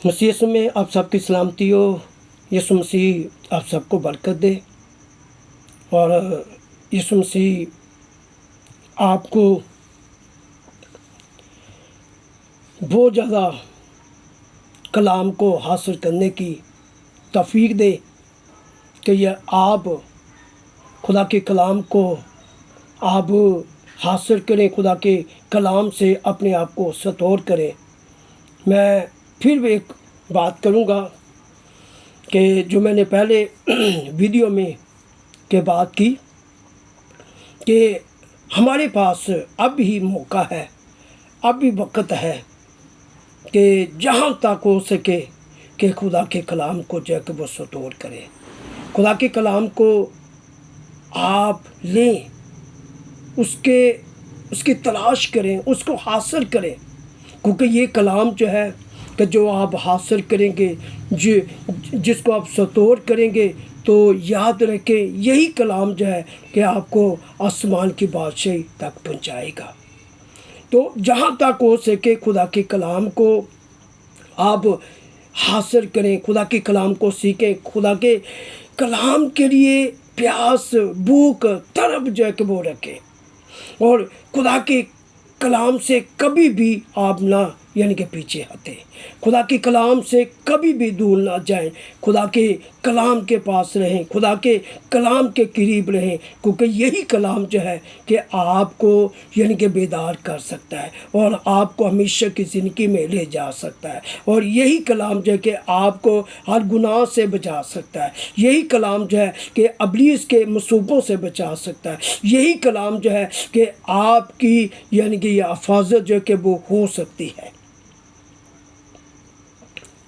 मसीह में आप सबकी सलामती हो। यीशु मसीह आप सबको बरकत दे और यीशु मसीह आपको बहुत ज़्यादा कलाम को हासिल करने की तौफीक दे कि यह आप खुदा के कलाम को आप हासिल करें, खुदा के कलाम से अपने आप को सतोर करें। मैं फिर भी एक बात करूँगा कि जो मैंने पहले वीडियो में के बात की कि हमारे पास अब भी मौका है, अब भी वक्त है कि जहाँ तक हो सके कि खुदा के कलाम को जो है कि वो सतोर करें, खुदा के कलाम को आप लें, उसकी तलाश करें, उसको हासिल करें। क्योंकि ये कलाम जो है कि जो आप हासिल करेंगे, जिसको आप सतोर करेंगे, तो याद रखें यही कलाम जो है कि आपको आसमान की बादशाही तक पहुंचाएगा। तो जहाँ तक हो सके खुदा के कलाम को आप हासिल करें, खुदा के कलाम को सीखें, खुदा के कलाम के लिए प्यास, भूख, तड़प जो है कि वो रखें और खुदा के कलाम से कभी भी आप ना यानी कि पीछे हटें, खुदा के कलाम से कभी भी दूर ना जाएं, खुदा के कलाम के पास रहें, खुदा के कलाम के करीब रहें। क्योंकि यही कलाम जो है कि आपको यानी कि बेदार कर सकता है और आपको हमेशा की ज़िंदगी में ले जा सकता है। और यही कलाम जो है कि आपको हर गुनाह से बचा सकता है, यही कलाम जो है कि इब्लीस के मंसूबों से बचा सकता है, यही कलाम जो है कि आपकी यानी कि यह हिफाजत जो है कि वो हो सकती है।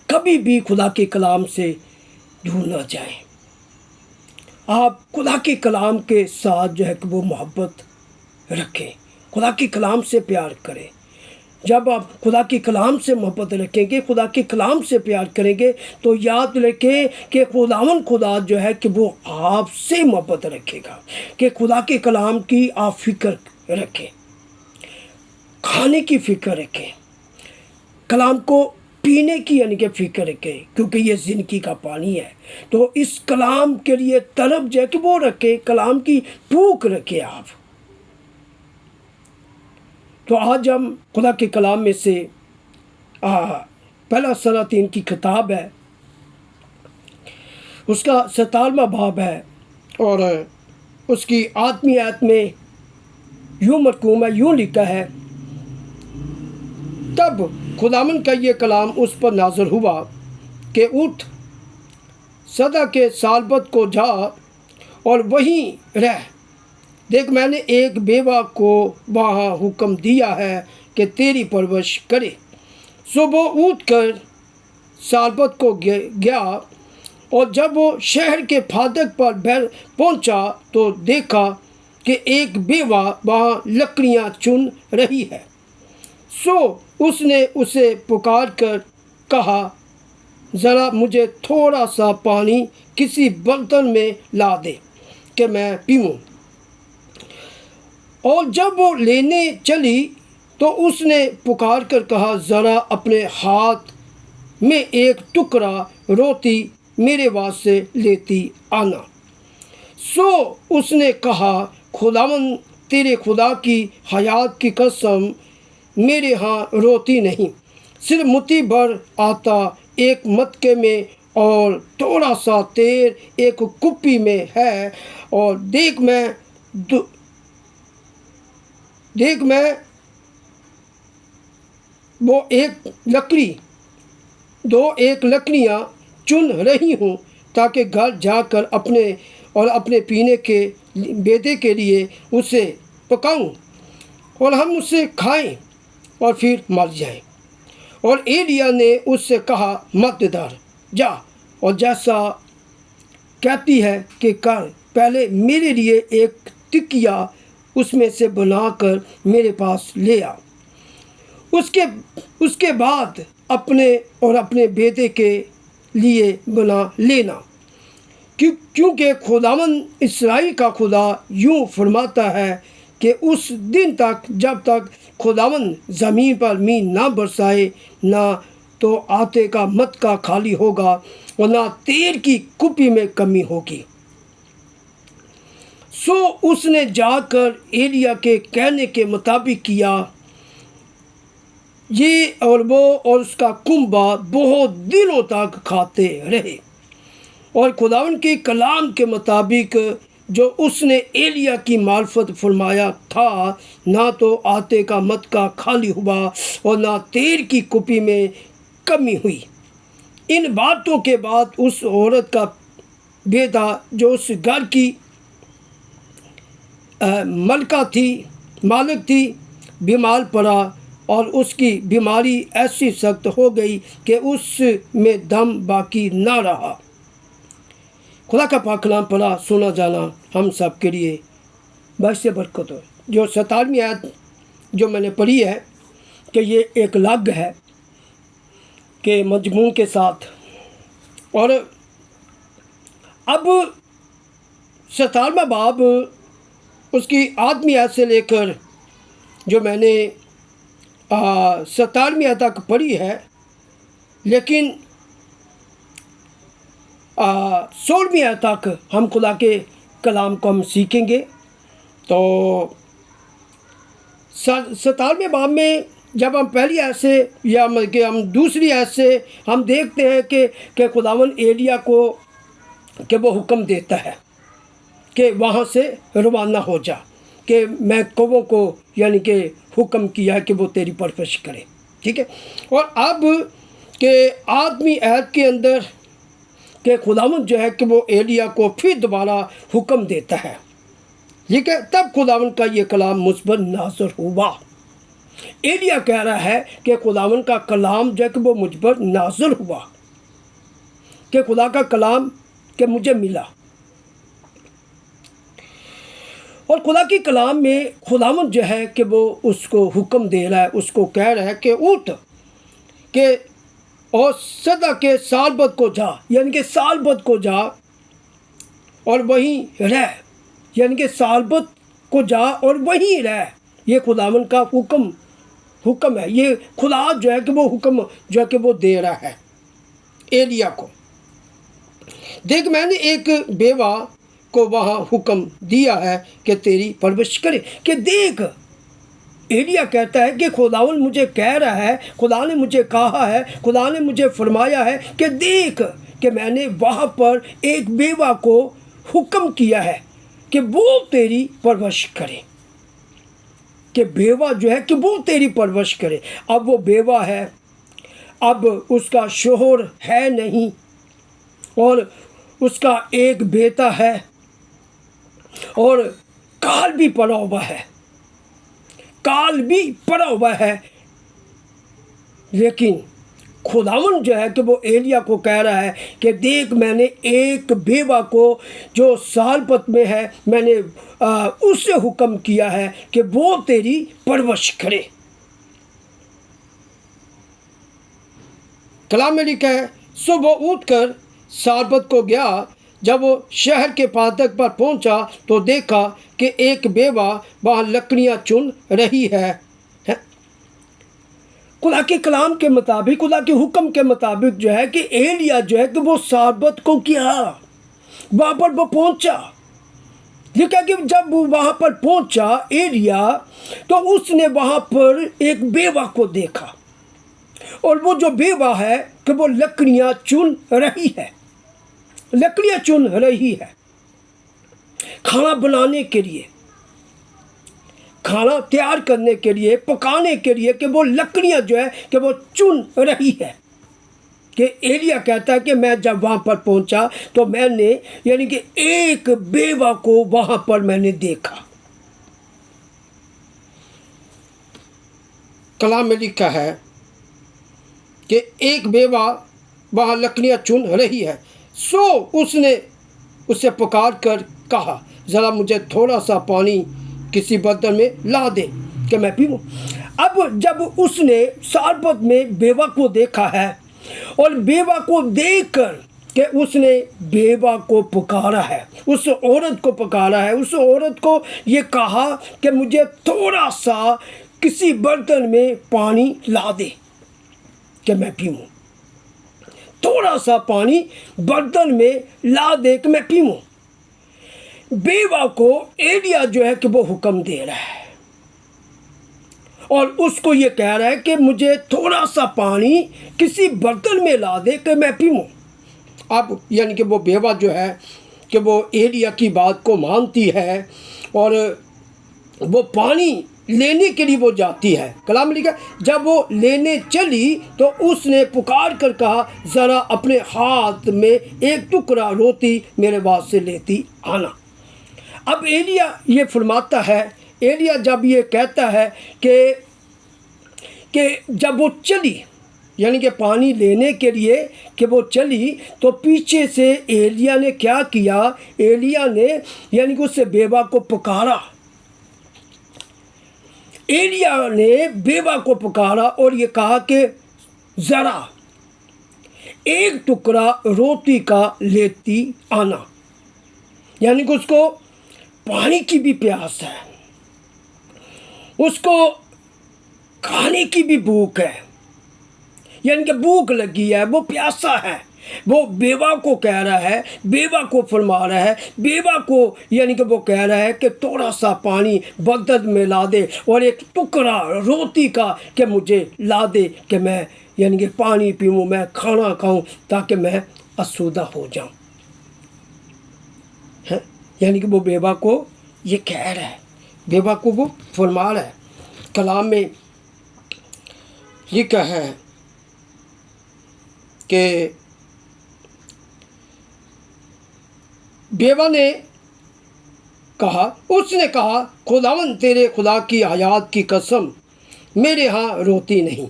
कभी भी खुदा के कलाम से दूर ना जाएं। आप खुदा के कलाम के साथ जो है कि वो मोहब्बत रखें, खुदा के कलाम से प्यार करें। जब आप खुदा के कलाम से मोहब्बत रखेंगे, खुदा के कलाम से प्यार करेंगे, तो याद रखें कि खुदा जो है कि वो आपसे मोहब्बत रखेगा। कि खुदा के कलाम की आप फिक्र रखें, खाने की फिक्र रखें, कलाम को पीने की यानी कि फिक्र रखें, क्योंकि ये ज़िंदगी का पानी है। तो इस कलाम के लिए तलब जो है कि वो रखें, कलाम की भूख रखें आप। तो आज हम खुदा के कलाम में से पहला सलातीन की किताब है, उसका 47वां बाब है और उसकी आठवीं आयत में यूँ मरकूम है, यूँ लिखा है, तब खुदावन का ये कलाम उस पर नाज़िल हुआ कि उठ, सदा के सालबत को जा और वहीं रह। देख, मैंने एक बेवा को वहाँ हुक्म दिया है कि तेरी परवरिश करे। सो वो उठ कर सालबत को गया और जब वो शहर के फाटक पर पहुँचा तो देखा कि एक बेवा वहाँ लकड़ियाँ चुन रही है। सो उसने उसे पुकार कर कहा, ज़रा मुझे थोड़ा सा पानी किसी बर्तन में ला दे कि मैं पीऊँ। और जब वो लेने चली तो उसने पुकार कर कहा, ज़रा अपने हाथ में एक टुकड़ा रोटी मेरे वास्ते लेती आना। सो उसने कहा, खुदावन तेरे खुदा की हयात की कसम, मेरे यहाँ रोटी नहीं, सिर्फ मुट्ठी भर आटा एक मटके में और थोड़ा सा तेल एक कुप्पी में है। और देख मैं वो एक लकड़ियाँ चुन रही हूँ ताकि घर जाकर अपने पीने के बेटे के लिए उसे पकाऊं और हम उसे खाएं और फिर मर जाएं। और एलिया ने उससे कहा, मत डर, जा और जैसा कहती है कि कर, पहले मेरे लिए एक टिकिया उसमें से बनाकर मेरे पास ले आ। उसके बाद अपने बेटे के लिए बना लेना, क्योंकि खुदावन इस्राएल का खुदा यूँ फरमाता है कि उस दिन तक जब तक खुदावन ज़मीन पर मींह ना बरसाए, ना तो आटे का मटका खाली होगा और ना तेल की कुप्पी में कमी होगी। सो उसने जाकर एलिया के कहने के मुताबिक किया। ये और वो और उसका कुंबा बहुत दिनों तक खाते रहे और खुदावन के कलाम के मुताबिक जो उसने एलिया की मार्फत फरमाया था, ना तो आटे का मटका खाली हुआ और ना तेल की कुप्पी में कमी हुई। इन बातों के बाद उस औरत का बेटा जो उस घर की मालिक थी बीमार पड़ा और उसकी बीमारी ऐसी सख्त हो गई कि उसमें दम बाकी ना रहा। खुदा का पाक कलाम पढ़ा सुना जाना हम सब के लिए बस से बरकत हो। जो 47वीं आयत जो मैंने पढ़ी है कि ये एक लग है के मजमून के साथ। और अब 47वां बाब उसकी आदमी आयत से लेकर जो मैंने 47वीं आयत तक पढ़ी है, लेकिन 16वीं आयत तक हम खुदा के कलाम को हम सीखेंगे। तो 47वें बाब में जब हम पहली आयत से या कि हम दूसरी आयत से हम देखते हैं कि खुदावन एलिया को कि वो हुक्म देता है कि वहाँ से रवाना हो जा, कि मैं कौवों को यानी कि हुक्म किया है कि वो तेरी परवरिश करे। ठीक है। और अब के आदमी आयत के अंदर कि खुदावन जो है कि वो एलिया को फिर दोबारा हुक्म देता है। ठीक है। तब खुदावन का ये कलाम मुझ पर नाज़र हुआ। एलिया कह रहा है कि खुदावन का कलाम जो है कि वो मुझ पर नाज़र हुआ, कि खुदा का कलाम कि मुझे मिला। और खुदा की कलाम में खुदावन जो है कि वो उसको हुक्म दे रहा है, उसको कह रहा है कि उठ के और सदा के सालबत को जा, यानी कि सालबत को जा और वहीं रह, यानी कि सालबत को जा और वहीं रह। ये खुदावन का हुक्म है। ये खुदा जो है कि वो हुक्म जो है कि वो दे रहा है एलिया को। देख, मैंने एक बेवा को वहाँ हुक्म दिया है कि तेरी परवरिश करे। कि देख, एलिया कहता है कि खुदावन मुझे कह रहा है, खुदा ने मुझे कहा है, खुदा ने मुझे फरमाया है कि देख कि मैंने वहाँ पर एक बेवा को हुक्म किया है कि वो तेरी परवरिश करे, कि बेवा जो है कि वो तेरी परवरिश करे। अब वो बेवा है, अब उसका शोहर है नहीं और उसका एक बेटा है और काल भी पड़ा हुआ है। लेकिन खुदावन जो है कि वो एलिया को कह रहा है कि देख, मैंने एक बेवा को जो सालपत में है, मैंने उससे हुक्म किया है कि वो तेरी परवरिश करे। कलाम में लिखा है, सो वो उठकर सालपत को गया। जब वो शहर के फाटक पर पहुंचा तो देखा कि एक बेवा वहाँ लकड़ियाँ चुन रही है। खुदा के कलाम के मुताबिक, खुदा के हुक्म के मुताबिक जो है कि एलिया जो है कि वो सालबत को किया, वहाँ पर वो पहुंचा। लिखा कि जब वो वहाँ पर पहुंचा एलिया, तो उसने वहाँ पर एक बेवा को देखा और वो जो बेवा है कि वो लकड़ियाँ चुन रही है खाना बनाने के लिए, खाना तैयार करने के लिए, पकाने के लिए, कि वो लकड़ियाँ जो है कि वो चुन रही है। कि एलिया कहता है कि मैं जब वहाँ पर पहुँचा तो मैंने यानी कि एक बेवा को वहाँ पर मैंने देखा। कलाम में लिखा है कि एक बेवा वहाँ लकड़ियाँ चुन रही है। सो उसने उससे पुकार कर कहा, ज़रा मुझे थोड़ा सा पानी किसी बर्तन में ला दे कि मैं पीऊँ। अब जब उसने सालबत में बेवा को देखा है और बेवा को देखकर कि उसने बेवा को पुकारा है, उस औरत को पुकारा है, उस औरत को ये कहा कि मुझे थोड़ा सा किसी बर्तन में पानी ला दे कि मैं पीऊँ। थोड़ा सा पानी बर्तन में ला दे कि मैं पीऊँ। बेवा को एलिया जो है कि वो हुक्म दे रहा है और उसको ये कह रहा है कि मुझे थोड़ा सा पानी किसी बर्तन में ला दे कि मैं पीऊँ। अब यानी कि वो बेवा जो है कि वो एलिया की बात को मानती है और वो पानी लेने के लिए वो जाती है। कलाम लिखा, जब वो लेने चली तो उसने पुकार कर कहा, ज़रा अपने हाथ में एक टुकड़ा रोटी मेरे वास्ते लेती आना। अब एलिया ये फरमाता है, एलिया जब ये कहता है कि जब वो चली यानी कि पानी लेने के लिए कि वो चली तो पीछे से एलिया ने क्या किया, एलिया ने यानी कि उससे बेवा को पुकारा। एलिया ने बेवा को पुकारा और ये कहा कि ज़रा एक टुकड़ा रोटी का लेती आना। यानी कि उसको पानी की भी प्यास है, उसको खाने की भी भूख है, यानी कि भूख लगी है, वो प्यासा है। वो बेवा को कह रहा है, बेवा को फरमा रहा है, बेवा को यानी कि वो कह रहा है कि थोड़ा सा पानी बर्तन में ला दे और एक टुकड़ा रोटी का कि मुझे ला दे कि मैं यानी कि पानी पीऊँ, मैं खाना खाऊँ ताकि मैं आसूदा हो जाऊँ। है यानी कि वो बेवा को ये कह रहा है, बेवा को वो फरमा रहा है। कलाम में लिखा है कि बेवा ने कहा, उसने कहा, खुदावन तेरे खुदा की हयात की कसम, मेरे यहाँ रोटी नहीं,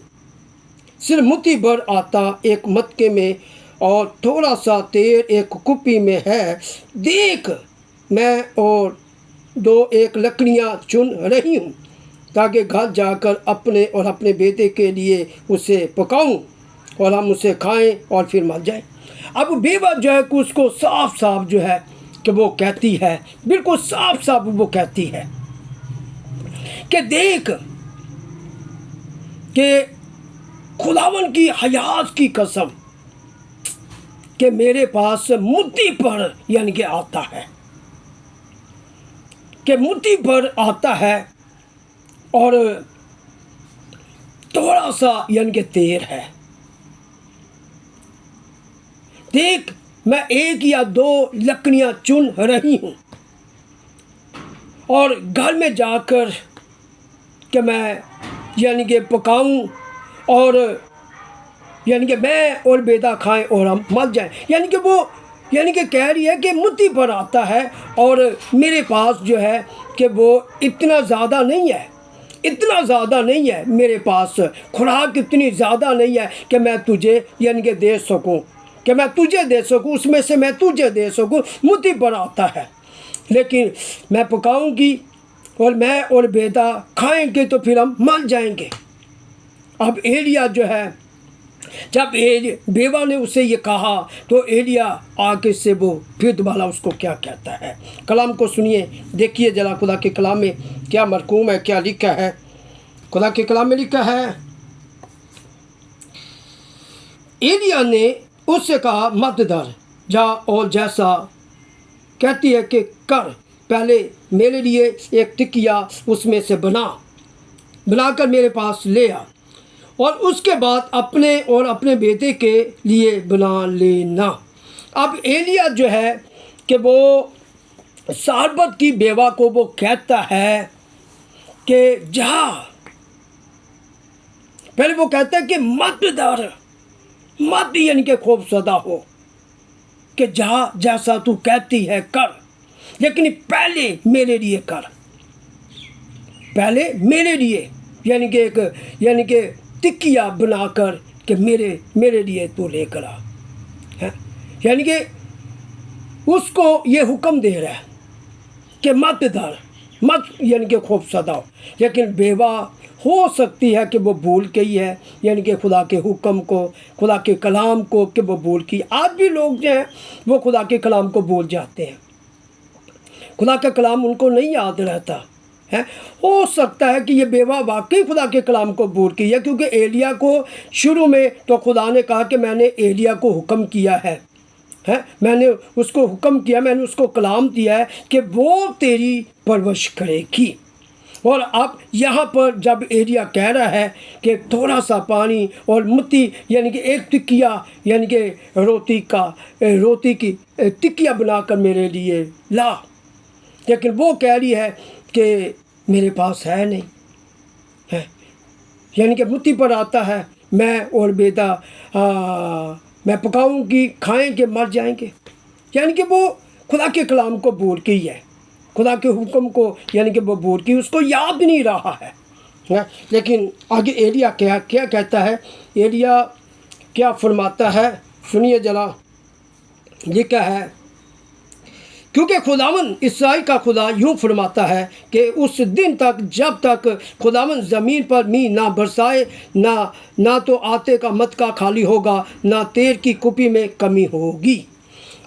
सिर्फ मुट्ठी भर आटा एक मटके में और थोड़ा सा तेल एक कुप्पी में है। देख मैं और दो एक लकड़ियाँ चुन रही हूँ ताकि घर जाकर अपने और अपने बेटे के लिए उसे पकाऊं और हम उसे खाएं और फिर मर जाएं। अब बेवा जो है कि उसको साफ साफ जो है कि वो कहती है, बिल्कुल साफ साफ वो कहती है कि देख कि खुदावन की हयात की कसम कि मेरे पास मुट्ठी पर यानी कि आता है, कि मुट्ठी पर आता है और थोड़ा सा यानी कि तेल है। देख मैं एक या दो लकड़ियाँ चुन रही हूँ और घर में जाकर कि मैं यानी कि पकाऊं और यानी कि मैं और बेटा खाएं और हम मर जाएं। यानी कि वो यानी कि कह रही है कि मुट्ठी पर आता है और मेरे पास जो है कि वो इतना ज़्यादा नहीं है, इतना ज़्यादा नहीं है, मेरे पास खुराक इतनी ज़्यादा नहीं है कि मैं तुझे यानी कि दे सकूं, कि मैं तुझे दे सकूं, उसमें से मैं तुझे दे सकूं। मुट्ठी पर आता है, लेकिन मैं पकाऊंगी और मैं और बेटा खाएंगे तो फिर हम मर जाएंगे। अब एलिया जो है, जब बेवा ने उसे ये कहा तो एलिया आके से वो फिर दोबारा उसको क्या कहता है। कलाम को सुनिए, देखिए जरा खुदा के कलाम में क्या मरकूम है, क्या लिखा है। खुदा के कलाम में लिखा है, एलिया ने उससे कहा, मत डर, जा और जैसा कहती है कि कर, पहले मेरे लिए एक टिकिया उसमें से बनाकर मेरे पास ले आ और उसके बाद अपने और अपने बेटे के लिए बना लेना। अब एलिया जो है कि वो सारबत की बेवा को वो कहता है कि जा, पहले वो कहता है कि मत डर, मत यानी कि खौफजदा हो, कि जा जैसा तू कहती है कर, लेकिन पहले मेरे लिए कर, पहले मेरे लिए यानी कि एक यानी कि टिकिया बनाकर कि मेरे लिए तू लेकर आ है। यानी कि उसको ये हुक्म दे रहा है कि मत डर, मत यानी कि खौफजदा हो। लेकिन बेवा हो सकती है कि वो भूल गई है यानी कि खुदा के हुक्म को, खुदा के कलाम को कि वो भूल की। आज भी लोग जो हैं वो खुदा के कलाम को भूल जाते हैं, खुदा का कलाम उनको नहीं याद रहता। है। हो सकता है कि ये बेवा वाकई खुदा के कलाम को बूर की है, क्योंकि एलिया को शुरू में तो खुदा ने कहा कि मैंने एलिया को हुक्म किया है, मैंने उसको हुक्म किया, मैंने उसको कलाम दिया है कि वो तेरी परवरिश करेगी। और अब यहाँ पर जब एलिया कह रहा है कि थोड़ा सा पानी और मुट्ठी यानी कि एक टिकिया यानी कि रोटी की टिकिया बनाकर मेरे लिए ला, लेकिन वो कह रही है कि मेरे पास है नहीं है, यानी कि मुट्ठी पर आता है, मैं और बेटा मैं पकाऊंगी, खाएंगे, मर जाएंगे। यानी कि वो खुदा के कलाम को भूल गई है, खुदा के हुक्म को यानी कि वो भूल गई, उसको याद नहीं रहा है। लेकिन आगे एलिया क्या कहता है, एलिया क्या फरमाता है, सुनिए जरा। लिखा है, क्योंकि खुदावन इस्राएल का खुदा यूँ फरमाता है कि उस दिन तक जब तक खुदावन ज़मीन पर मींह ना बरसाए, ना तो आटे का मटका खाली होगा, ना तेल की कुपी में कमी होगी।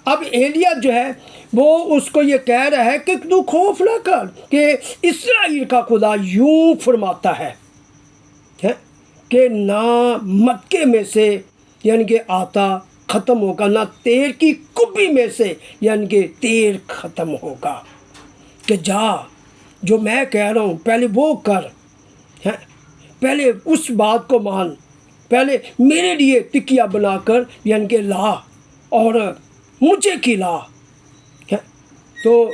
अब एलिया जो है वो उसको ये कह रहा है कि तू खौफ ना कर, कि इस्राएल का खुदा यूँ फरमाता है कि ना मटके में से यानी कि आटा ख़त्म होगा, ना तेल की कुप्पी में से यानी कि तेल ख़त्म होगा। कि जा, जो मैं कह रहा हूँ पहले वो कर, है, पहले उस बात को मान, पहले मेरे लिए टिकिया बनाकर यानी कि ला और मुझे खिला। है तो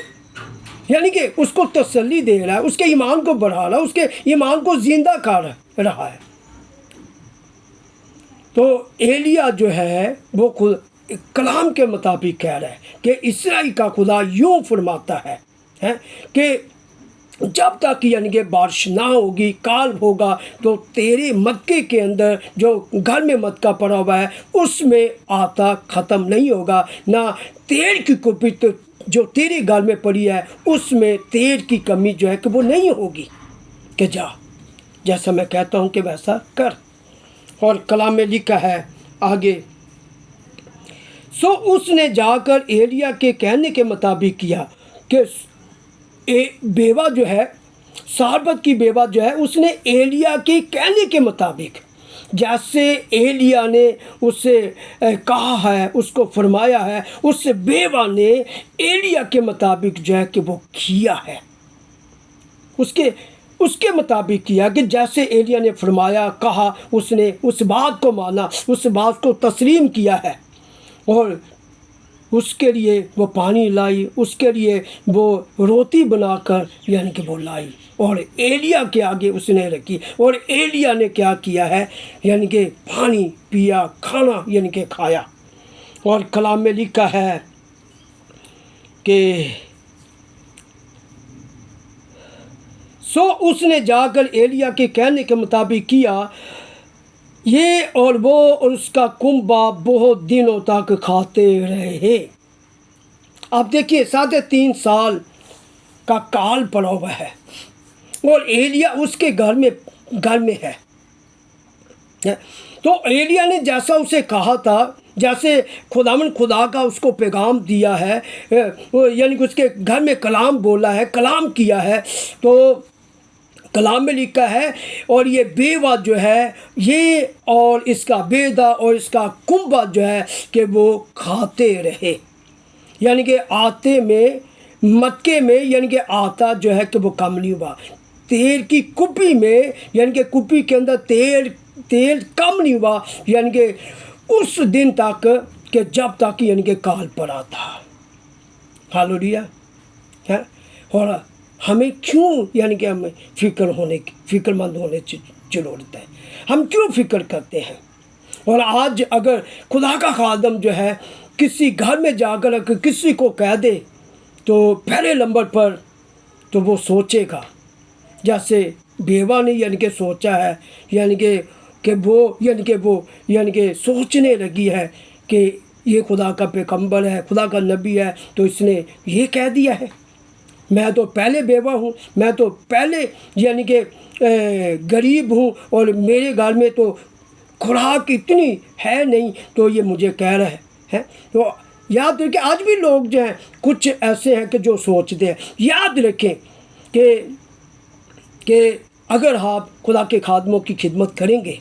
यानी कि उसको तसल्ली दे रहा है, उसके ईमान को बढ़ा रहा है, उसके ईमान को जिंदा कर रहा है। तो एलिया जो है वो खुद कलाम के मुताबिक कह रहा है कि इस्राएल का खुदा यूँ फरमाता है कि जब तक यानी कि बारिश ना होगी, काल होगा, तो तेरे मटके के अंदर जो घर में मटका पड़ा हुआ है उसमें आटा ख़त्म नहीं होगा, ना तेल की कुप्पी तो जो तेरे घर में पड़ी है उसमें तेल की कमी जो है कि वो नहीं होगी। कि जा, जैसा मैं कहता हूँ कि वैसा कर। और कलाम में लिखा है आगे, सो उसने जाकर एलिया के कहने के मुताबिक किया कि बेवा जो है, सारबत की बेवा जो है, उसने एलिया के कहने के मुताबिक जैसे एलिया ने उससे कहा है, उसको फरमाया है, उस बेवा ने एलिया के मुताबिक जो है कि वो किया है, उसके मुताबिक किया कि जैसे एलिया ने फरमाया, कहा, उसने उस बात को माना, उस बात को तस्लीम किया है। और उसके लिए वो पानी लाई, उसके लिए वो रोटी बनाकर यानी कि वो लाई और एलिया के आगे उसने रखी। और एलिया ने क्या किया है, यानी कि पानी पिया, खाना यानी कि खाया। और कलाम में लिखा है कि सो उसने जाकर एलिया के कहने के मुताबिक किया ये, और वो और उसका कुंबा बहुत दिनों तक खाते रहे। अब देखिए 3.5 साल का काल पड़ा हुआ है और एलिया उसके घर में है। तो एलिया ने जैसा उसे कहा था, जैसे खुदा का उसको पैगाम दिया है, यानी कि उसके घर में कलाम बोला है, कलाम किया है, तो कलाम में लिखा है और ये बेवा जो है, ये और इसका बेदा और इसका कुंबा जो है कि वो खाते रहे। यानी कि आटे में, मटके में यानी कि आटा जो है कि वो कम नहीं हुआ, तेल की कुप्पी में यानी कि कुप्पी के अंदर तेल कम नहीं हुआ, यानी कि उस दिन तक कि जब तक यानी कि काल पड़ा था। हालेलुया है। और हमें क्यों यानी कि हमें फिक्रमंद होने की ज़रूरत है, हम क्यों फिक्र करते हैं। और आज अगर खुदा का खादम जो है किसी घर में जाकर अगर किसी को कह दे तो पहले नंबर पर तो वो सोचेगा, जैसे बेवा ने यानी कि सोचा है, यानी कि वो सोचने लगी है कि ये खुदा का पैगंबर है, खुदा का नबी है, तो इसने ये कह दिया है, मैं तो पहले बेवा हूँ, मैं तो पहले यानी कि गरीब हूँ और मेरे घर में तो खुराक इतनी है नहीं, तो ये मुझे कह रहा है। तो याद रखें, आज भी लोग जो हैं कुछ ऐसे हैं कि जो सोचते हैं। याद रखें कि कि अगर आप खुदा के खादमों की खिदमत करेंगे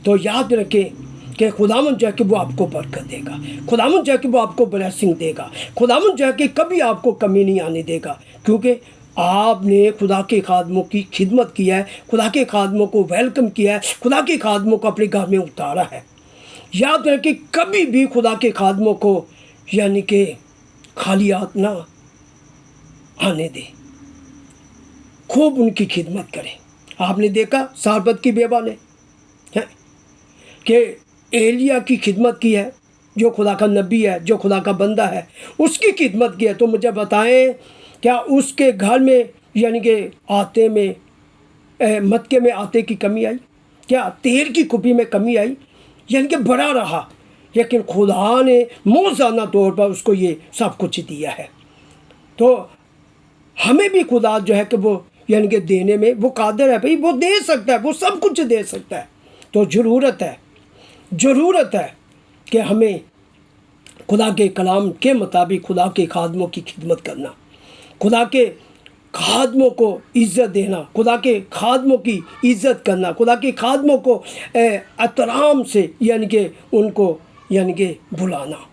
तो याद रखें कि खुदावंद जो है कि वो आपको बरकत देगा, खुदावंद जो है कि वो आपको ब्लेसिंग देगा, खुदावंद जो है कि कभी आपको कमी नहीं आने देगा, क्योंकि आपने खुदा के खादमों की खिदमत किया है, खुदा के खादमों को वेलकम किया है, खुदा के खादमों को अपने घर में उतारा है। याद रखें कभी भी खुदा के खादमों को यानी कि खाली हाथ ना आने दें, खूब उनकी खिदमत करें। आपने देखा सारपत की बेवा ने है कि एलिया की खिदमत की है, जो खुदा का नबी है, जो खुदा का बंदा है, उसकी खिदमत की है। तो मुझे बताएं क्या उसके घर में यानी कि आटे में मटके में आटे की कमी आई? क्या तेल की कुपी में कमी आई? यानी कि बड़ा रहा, लेकिन खुदा ने मौजूदा तौर पर उसको ये सब कुछ दिया है। तो हमें भी खुदा जो है कि वो यानी कि देने में वो कादिर है, भाई वो दे सकता है, वो सब कुछ दे सकता है। तो ज़रूरत है कि हमें खुदा के कलाम के मुताबिक खुदा के खादमों की खिदमत करना, खुदा के खादमों को इज़्ज़त देना, खुदा के खादमों की इज़्ज़त करना, खुदा के खादमों को एहतराम से यानी कि उनको यानी कि बुलाना,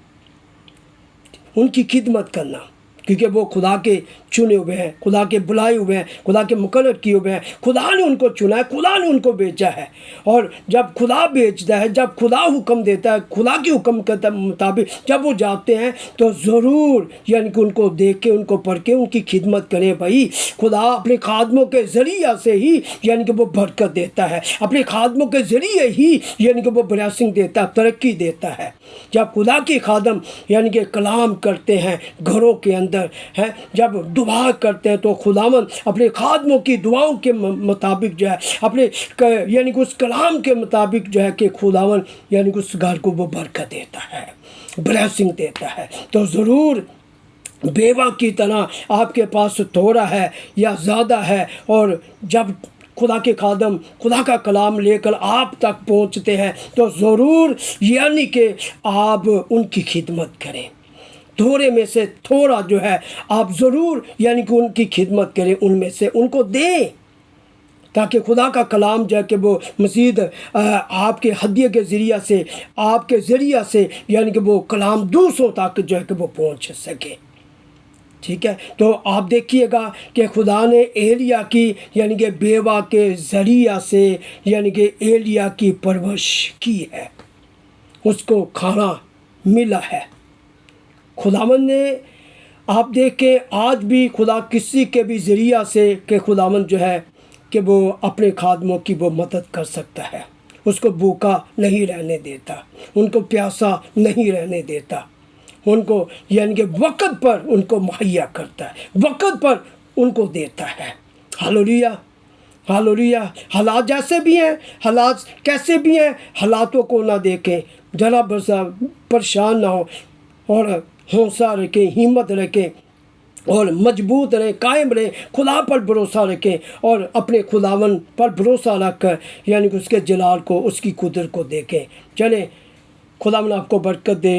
उनकी खिदमत करना, क्योंकि वो खुदा के चुने हुए हैं, खुदा के बुलाए हुए हैं, खुदा के मुकर्रर किए हुए हैं। खुदा ने उनको चुना है, खुदा ने उनको भेजा है। और जब खुदा भेजता है, जब खुदा हुक्म देता है, खुदा के हुक्म के मुताबिक जब वो जाते हैं तो ज़रूर यानी कि उनको देख के, उनको पढ़ के उनकी खिदमत करें। भाई खुदा अपने खादमों के ज़रिए से ही यानी कि वो बरकत देता है, अपने खादमों के ज़रिए ही यानी कि वो ब्लेसिंग देता है, तरक्की देता है। जब खुदा के खादम यानी कि कलाम करते हैं घरों के अंदर हैं, जब दुआ करते हैं, तो खुदावंद अपने खादमों की दुआओं के मुताबिक जो है, अपने यानी कि उस कलाम के मुताबिक जो है कि खुदावंद यानी कि उस घर को वो बरकत देता है, ब्लेसिंग देता है। तो ज़रूर बेवा की तरह आपके पास थोड़ा है या ज़्यादा है, और जब खुदा के खादम खुदा का कलाम लेकर आप तक पहुंचते हैं तो ज़रूर यानी कि आप उनकी खिदमत करें। थोड़े में से थोड़ा जो है आप ज़रूर यानी कि उनकी खिदमत करें, उनमें से उनको दें, ताकि खुदा का कलाम जो है कि वो मज़ीद आपके हदिये के ज़रिए से, आपके ज़रिए से यानी कि वो कलाम दूसरों तक जो है कि वो पहुँच सके। ठीक है, तो आप देखिएगा कि खुदा ने एलिया की यानी कि बेवा के ज़रिए से यानी कि एलिया की परवरिश की है, उसको खाना मिला है। खुदावंद ने आप देखें आज भी खुदा किसी के भी ज़रिए से कि खुदावंद जो है कि वो अपने खादमों की वो मदद कर सकता है, उसको भूखा नहीं रहने देता, उनको प्यासा नहीं रहने देता, उनको यानी कि वक़्त पर उनको मुहैया करता है, वक़्त पर उनको देता है। Hallelujah, hallelujah. हालात जैसे भी हैं, हालात कैसे भी हैं, हालातों को ना देखें, ज़रा बसा परेशान ना हो, और हौसला रखें, हिम्मत रखें और मजबूत रहें, कायम रहें, खुदा पर भरोसा रखें और अपने खुदावन पर भरोसा रखकर यानी कि उसके जलाल को, उसकी कुदरत को देखें। चलें, खुदावन आपको बरकत दे।